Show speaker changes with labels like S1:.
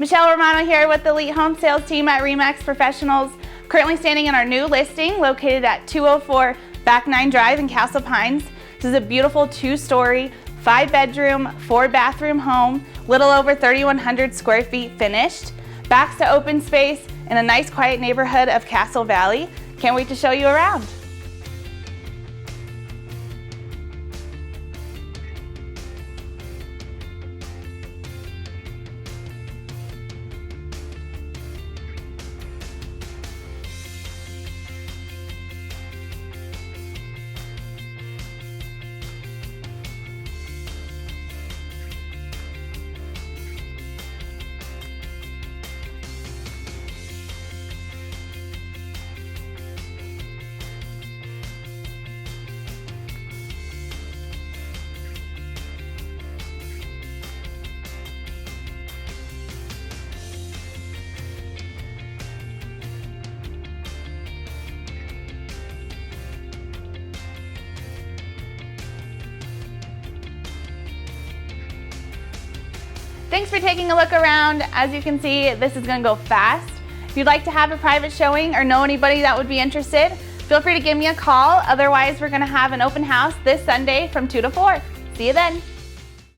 S1: Michelle Romano here with the Elite Home Sales Team at RE/MAX Professionals. Currently standing in our new listing located at 204 Back 9 Drive in Castle Pines. This is a beautiful 2-story, 5-bedroom, 4-bathroom home, little over 3,100 square feet finished. Backs to open space in a nice quiet neighborhood of Castle Valley. Can't wait to show you around. Thanks for taking a look around. As you can see, this is gonna go fast. If you'd like to have a private showing or know anybody that would be interested, feel free to give me a call. Otherwise, we're gonna have an open house this Sunday from 2 to 4. See you then.